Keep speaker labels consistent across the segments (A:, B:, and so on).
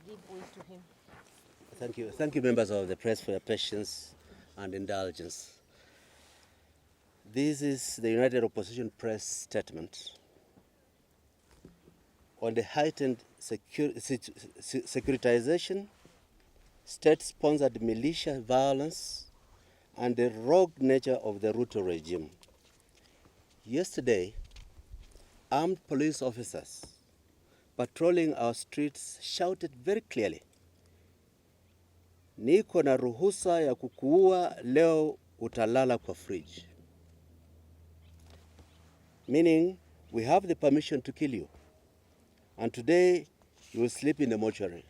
A: give way to him.
B: Thank you. Thank you, members of the press, for your patience and indulgence. This is the United Opposition Press statement on the heightened securitization, state-sponsored militia violence, and the rogue nature of the Ruto regime. Yesterday, armed police officers patrolling our streets shouted very clearly, "Niko na ruhusa ya kukuua, leo utalala kwa fridge." Meaning, we have the permission to kill you, and today you will sleep in the mortuary.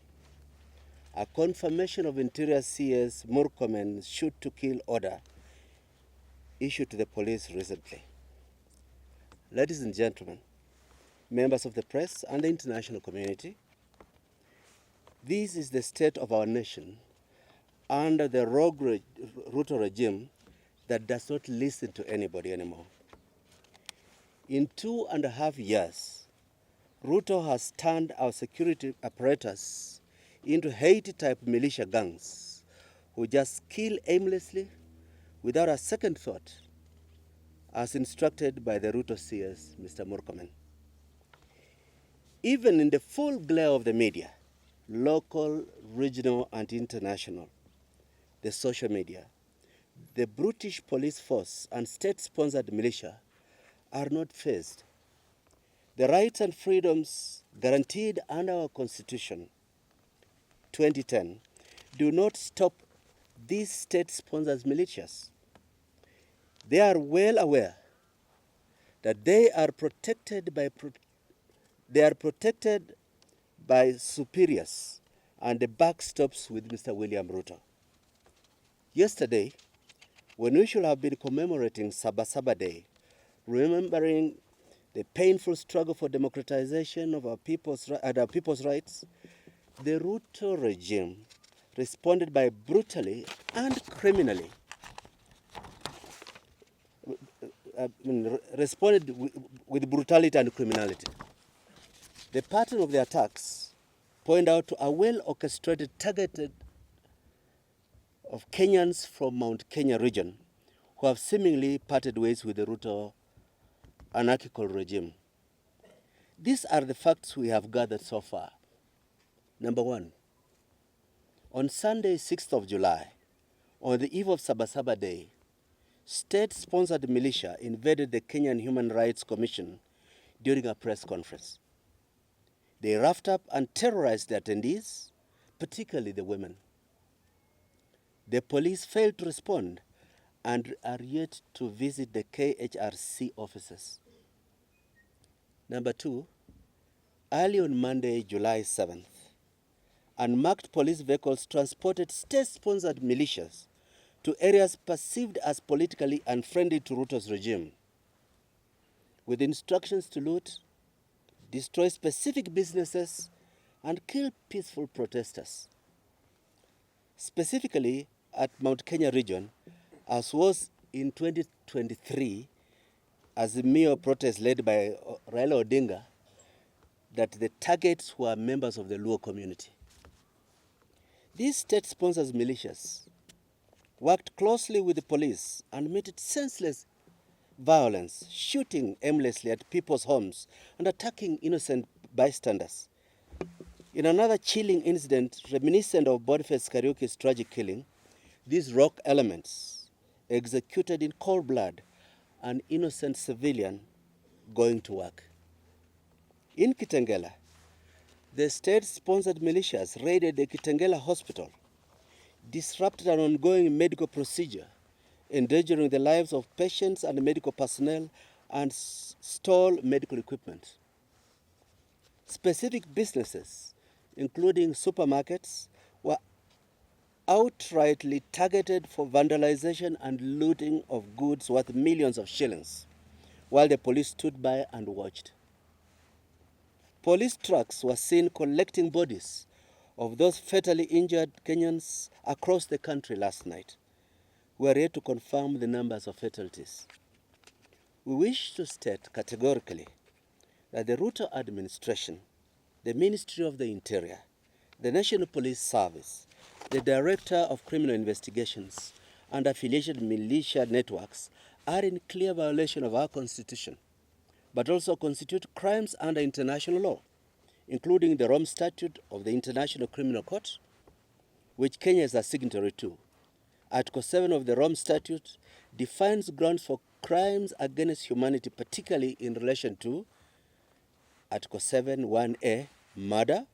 B: A confirmation of Interior CS Murkomen's shoot-to-kill order issued to the police recently. Ladies and gentlemen, members of the press and the international community, this is the state of our nation under the rogue Ruto regime that does not listen to anybody anymore. In 2.5 years, Ruto has turned our security apparatus into Haiti-type militia gangs who just kill aimlessly without a second thought, as instructed by the Ruto CS, Mr. Murkomen. Even in the full glare of the media, local, regional, and international, the social media, the brutish police force and state-sponsored militia are not fazed. The rights and freedoms guaranteed under our Constitution, 2010, do not stop these state-sponsored militias. They are well aware that they are protected by superiors, and the buck stops with Mr. William Ruto. Yesterday, when we should have been commemorating Sabasaba Day, remembering the painful struggle for democratization of our people's rights, the Ruto regime responded by brutally and criminally. Responded with brutality and criminality. The pattern of the attacks point out to a well-orchestrated targeted of Kenyans from Mount Kenya region who have seemingly parted ways with the Ruto anarchical regime. These are the facts we have gathered so far. Number one, on Sunday, 6th of July, on the eve of Sabasaba Day, state-sponsored militia invaded the Kenyan Human Rights Commission during a press conference. They roughed up and terrorized the attendees, particularly the women. The police failed to respond and are yet to visit the KHRC offices. Number two, early on Monday, July 7th, unmarked police vehicles transported state-sponsored militias to areas perceived as politically unfriendly to Ruto's regime, with instructions to loot, destroy specific businesses, and kill peaceful protesters. Specifically at Mount Kenya region, as was in 2023, as the Mio protest led by Raila Odinga, that the targets were members of the Luo community. These state-sponsored militias worked closely with the police and meted senseless violence, shooting aimlessly at people's homes and attacking innocent bystanders. In another chilling incident reminiscent of Boniface Kariuki's tragic killing, these rock elements executed in cold blood an innocent civilian going to work. In Kitengela, the state-sponsored militias raided the Kitengela hospital, disrupted an ongoing medical procedure, endangering the lives of patients and medical personnel, and stole medical equipment. Specific businesses, including supermarkets, were outrightly targeted for vandalization and looting of goods worth millions of shillings, while the police stood by and watched. Police trucks were seen collecting bodies of those fatally injured Kenyans across the country last night. We are yet to confirm the numbers of fatalities. We wish to state categorically that the Ruto administration, the Ministry of the Interior, the National Police Service, the Director of Criminal Investigations, and affiliated militia networks are in clear violation of our Constitution, but also constitute crimes under international law, including the Rome Statute of the International Criminal Court, which Kenya is a signatory to. Article 7 of the Rome Statute defines grounds for crimes against humanity, particularly in relation to Article 7, 1A, murder,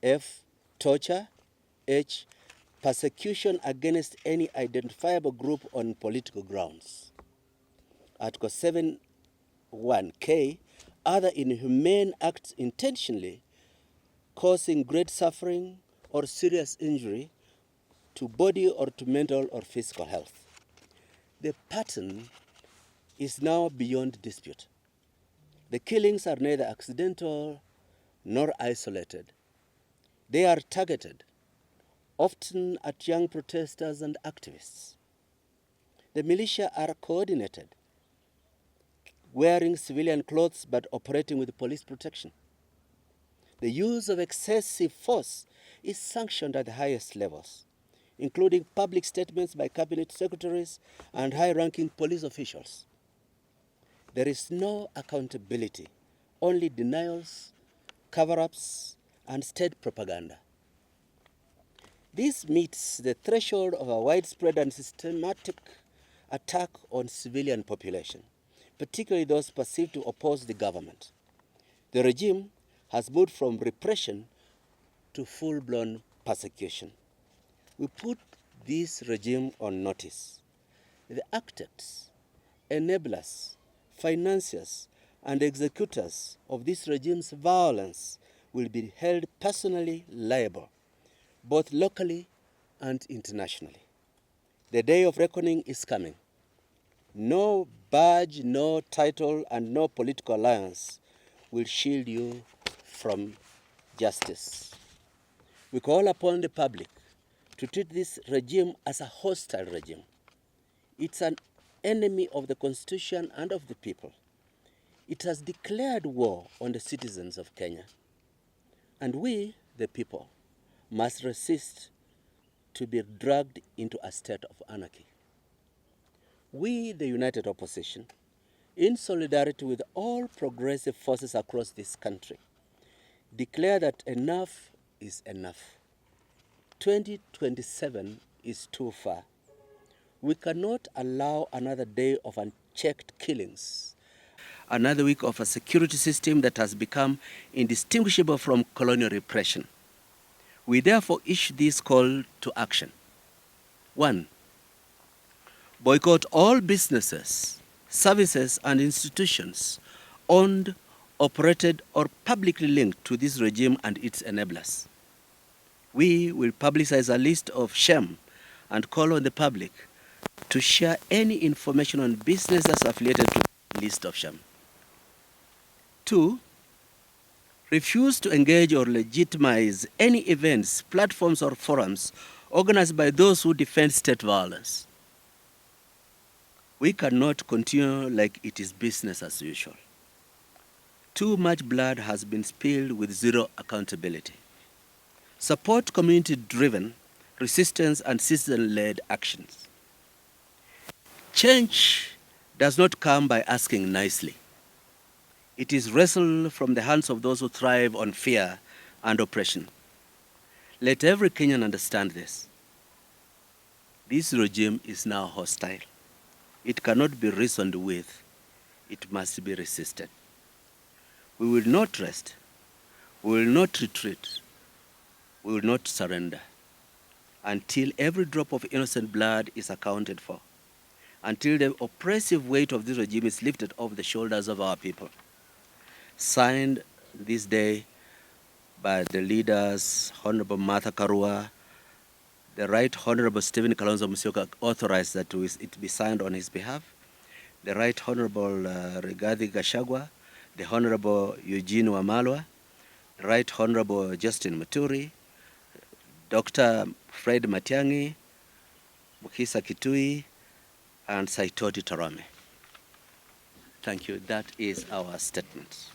B: F, torture, H, persecution against any identifiable group on political grounds. Article 7, 1K, other inhumane acts intentionally causing great suffering or serious injury to body or to mental or physical health. The pattern is now beyond dispute. The killings are neither accidental nor isolated. They are targeted, often at young protesters and activists. The militia are coordinated, wearing civilian clothes but operating with police protection. The use of excessive force is sanctioned at the highest levels, including public statements by cabinet secretaries and high-ranking police officials. There is no accountability, only denials, cover-ups, and state propaganda. This meets the threshold of a widespread and systematic attack on civilian population, particularly those perceived to oppose the government. The regime has moved from repression to full-blown persecution. We put this regime on notice. The architects, enablers, financiers, and executors of this regime's violence will be held personally liable, both locally and internationally. The day of reckoning is coming. No badge, no title, and no political alliance will shield you from justice. We call upon the public to treat this regime as a hostile regime. It's an enemy of the Constitution and of the people. It has declared war on the citizens of Kenya. And we, the people, must resist to be dragged into a state of anarchy. We, the united opposition, in solidarity with all progressive forces across this country, declare that enough is enough. 2027 is too far. We cannot allow another day of unchecked killings, another week of a security system that has become indistinguishable from colonial repression. We therefore issue this call to action. 1. Boycott all businesses, services, and institutions owned, operated, or publicly linked to this regime and its enablers. We will publicize a list of shame and call on the public to share any information on businesses affiliated to the list of shame. 2. Refuse to engage or legitimize any events, platforms, or forums organized by those who defend state violence. We cannot continue like it is business as usual. Too much blood has been spilled with zero accountability. Support community-driven resistance and citizen-led actions. Change does not come by asking nicely. It is wrestled from the hands of those who thrive on fear and oppression. Let every Kenyan understand this. This regime is now hostile. It cannot be reasoned with. It must be resisted. We will not rest. We will not retreat. We will not surrender until every drop of innocent blood is accounted for, until the oppressive weight of this regime is lifted off the shoulders of our people. Signed this day by the leaders, Honorable Martha Karua, the Right Honorable Stephen Kalonzo Musyoka authorized that it be signed on his behalf, the Right Honorable Rigathi Gachagua, the Honorable Eugene Wamalwa, the Right Honorable Justin Muturi, Dr. Fred Matiang'I, Mukisa Kitui, and Saitoti Tarame. Thank you. That is our statement.